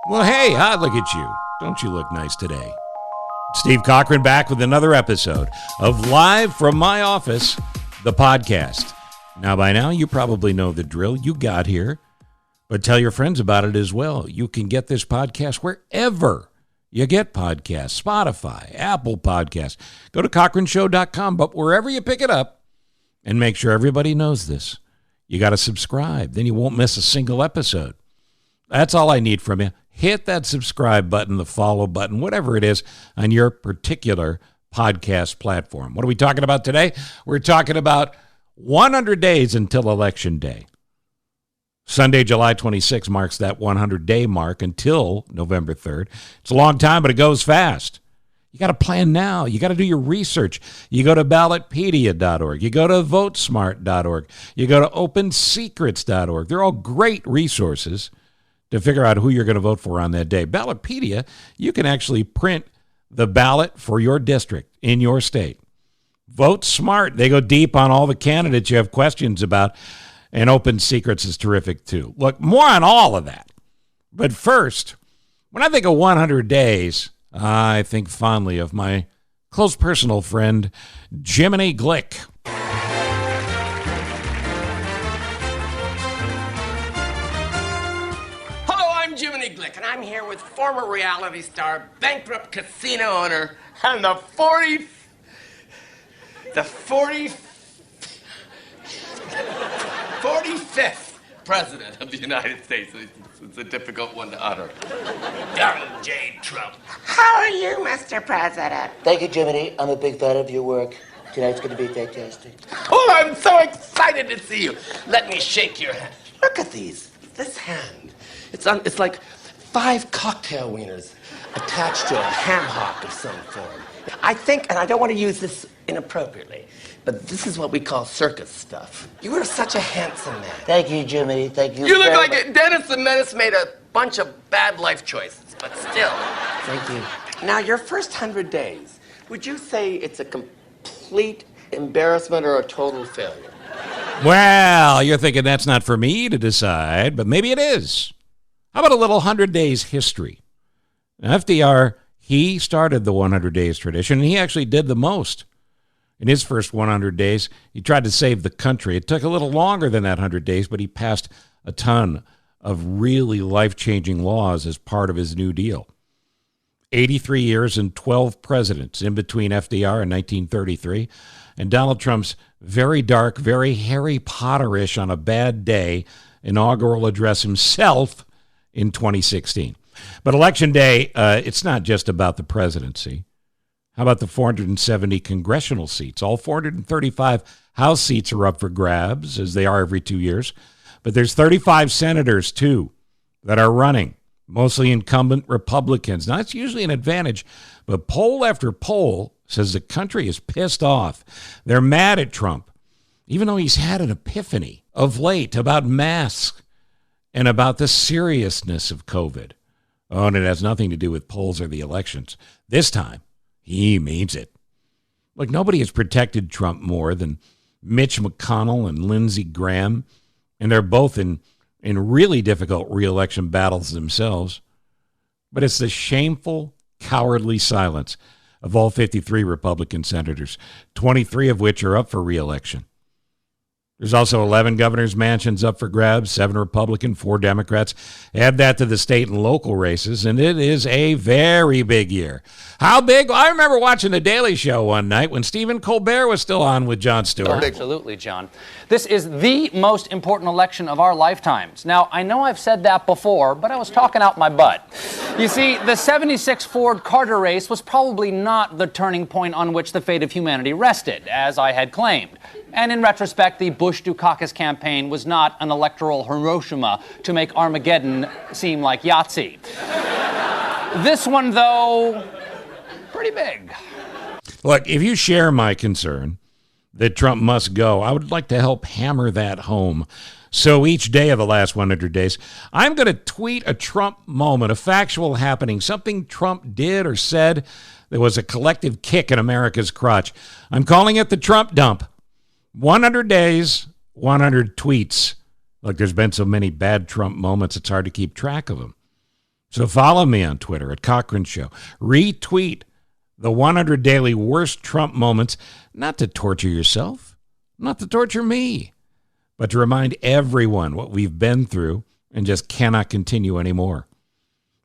Well, hey, look at you. Don't you look nice today? Steve Cochran back with another episode of Live from My Office, the podcast. Now, by now, you probably know the drill. You got here, but tell your friends about it as well. You can get this podcast wherever you get podcasts, Spotify, Apple Podcasts. Go to CochranShow.com, but wherever you pick it up, and make sure everybody knows this, you got to subscribe. Then you won't miss a single episode. That's all I need from you. Hit that subscribe button, the follow button, whatever it is on your particular podcast platform. What are we talking about today? We're talking about 100 days until Election Day. Sunday, July 26 marks that 100-day mark until November 3rd. It's a long time, but it goes fast. You got to plan now. You got to do your research. You go to ballotpedia.org. You go to votesmart.org. You go to opensecrets.org. They're all great resources to figure out who you're going to vote for on that day. Ballotpedia, you can actually print the ballot for your district in your state. Vote Smart. They go deep on all the candidates you have questions about, and Open Secrets is terrific too. Look, more on all of that. But first, when I think of 100 days, I think fondly of my close personal friend, Jiminy Glick. Jiminy Glick, and I'm here with former reality star, bankrupt casino owner, and the 45th president of the United States. It's a difficult one to utter. Donald J. Trump. How are you, Mr. President? Thank you, Jiminy. I'm a big fan of your work. Tonight's going to be fantastic. Oh, I'm so excited to see you. Let me shake your hand. Look at these. This hand. It's like 5 cocktail wieners attached to a ham hock of some form. I think, and I don't want to use this inappropriately, but this is what we call circus stuff. You are such a handsome man. Thank you, Jimmy. Thank you. You look like Dennis the Menace made a bunch of bad life choices, but still. Thank you. Now, your first 100 days, would you say it's a complete embarrassment or a total failure? Well, you're thinking that's not for me to decide, but maybe it is. How about a little 100 days history? FDR, he started the 100 days tradition, and he actually did the most. In his first 100 days, he tried to save the country. It took a little longer than that 100 days, but he passed a ton of really life-changing laws as part of his New Deal. 83 years and 12 presidents in between FDR in 1933 and Donald Trump's very dark, very Harry Potter-ish on a bad day inaugural address himself in 2016. But Election Day, it's not just about the presidency. How about the 470 congressional seats? All 435 House seats are up for grabs, as they are every 2 years. But there's 35 senators, too, that are running, mostly incumbent Republicans. Now, that's usually an advantage, but poll after poll says the country is pissed off. They're mad at Trump, even though he's had an epiphany of late about masks and about the seriousness of COVID. Oh, and it has nothing to do with polls or the elections. This time, he means it. Look, nobody has protected Trump more than Mitch McConnell and Lindsey Graham, and they're both in really difficult re-election battles themselves. But it's the shameful, cowardly silence of all 53 Republican senators, 23 of which are up for re-election. There's also 11 governor's mansions up for grabs, 7 Republican, 4 Democrats. Add that to the state and local races, and it is a very big year. How big? Well, I remember watching The Daily Show one night when Stephen Colbert was still on with Jon Stewart. Absolutely, John. This is the most important election of our lifetimes. Now, I know I've said that before, but I was talking out my butt. You see, the 76 Ford Carter race was probably not the turning point on which the fate of humanity rested, as I had claimed. And in retrospect, the Bush-Dukakis campaign was not an electoral Hiroshima to make Armageddon seem like Yahtzee. This one, though, pretty big. Look, if you share my concern that Trump must go, I would like to help hammer that home. So each day of the last 100 days, I'm going to tweet a Trump moment, a factual happening, something Trump did or said that was a collective kick in America's crotch. I'm calling it the Trump dump. 100 days, 100 tweets. Look, there's been so many bad Trump moments, it's hard to keep track of them. So follow me on Twitter at Cochran Show. Retweet the 100 Daily Worst Trump Moments, not to torture yourself, not to torture me, but to remind everyone what we've been through and just cannot continue anymore.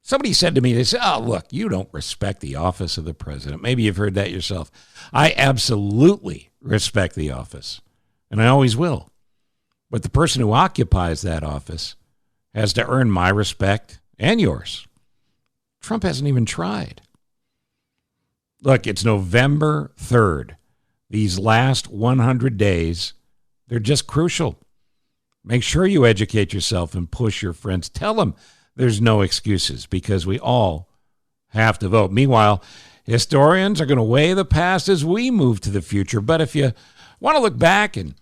Somebody said to me, they said, oh, look, you don't respect the office of the president. Maybe you've heard that yourself. I absolutely respect the office, and I always will. But the person who occupies that office has to earn my respect and yours. Trump hasn't even tried. Look, it's November 3rd. These last 100 days, they're just crucial. Make sure you educate yourself and push your friends. Tell them there's no excuses because we all have to vote. Meanwhile, historians are going to weigh the past as we move to the future. But if you want to look back and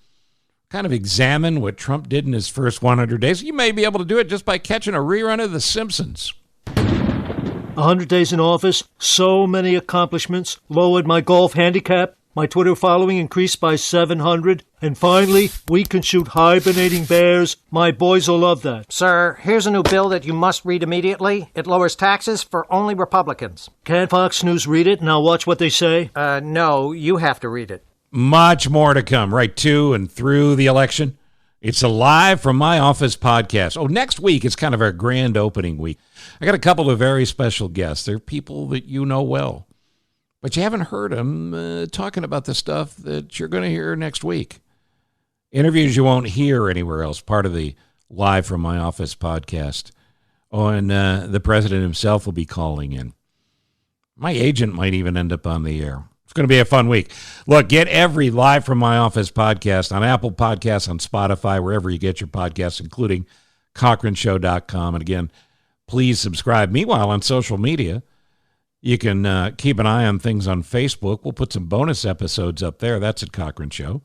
kind of examine what Trump did in his first 100 days, you may be able to do it just by catching a rerun of The Simpsons. 100 days in office, so many accomplishments, lowered my golf handicap, my Twitter following increased by 700, and finally, we can shoot hibernating bears. My boys will love that. Sir, here's a new bill that you must read immediately. It lowers taxes for only Republicans. Can't Fox News read it and I'll watch what they say? No, you have to read it. Much more to come right to and through the election. It's a Live from My Office podcast. Oh, next week is kind of our grand opening week. I got a couple of very special guests. They're people that you know well, but you haven't heard them talking about the stuff that you're going to hear next week. Interviews you won't hear anywhere else, part of the Live from My Office podcast. Oh, and the president himself will be calling in. My agent might even end up on the air. It's going to be a fun week. Look, get every Live from My Office podcast on Apple Podcasts, on Spotify, wherever you get your podcasts, including CochranShow.com. And again, please subscribe. Meanwhile, on social media, you can keep an eye on things on Facebook. We'll put some bonus episodes up there. That's at Cochran Show.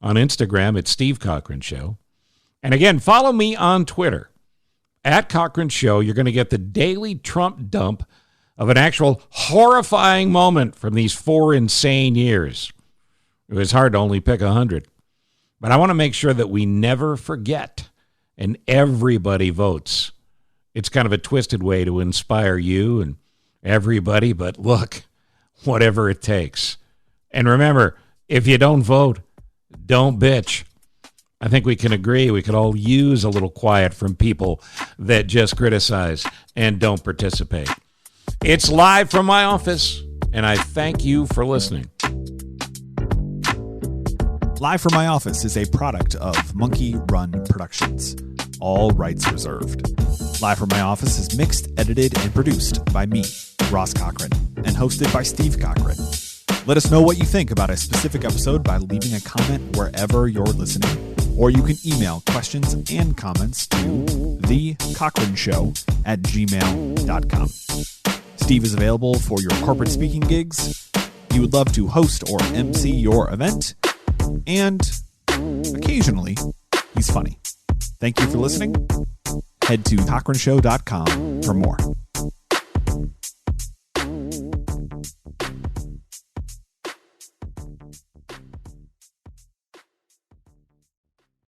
On Instagram, it's Steve Cochran Show. And again, follow me on Twitter at Cochran Show. You're going to get the daily Trump dump of an actual horrifying moment from these 4 insane years. It was hard to only pick 100. But I want to make sure that we never forget, and everybody votes. It's kind of a twisted way to inspire you and everybody, but look, whatever it takes. And remember, if you don't vote, don't bitch. I think we can agree we could all use a little quiet from people that just criticize and don't participate. It's Live from My Office, and I thank you for listening. Live from My Office is a product of Monkey Run Productions. All rights reserved. Live from My Office is mixed, edited, and produced by me, Ross Cochran, and hosted by Steve Cochran. Let us know what you think about a specific episode by leaving a comment wherever you're listening, or you can email questions and comments to thecochranshow@gmail.com. Steve is available for your corporate speaking gigs. He would love to host or MC your event. And occasionally, he's funny. Thank you for listening. Head to CochranShow.com for more.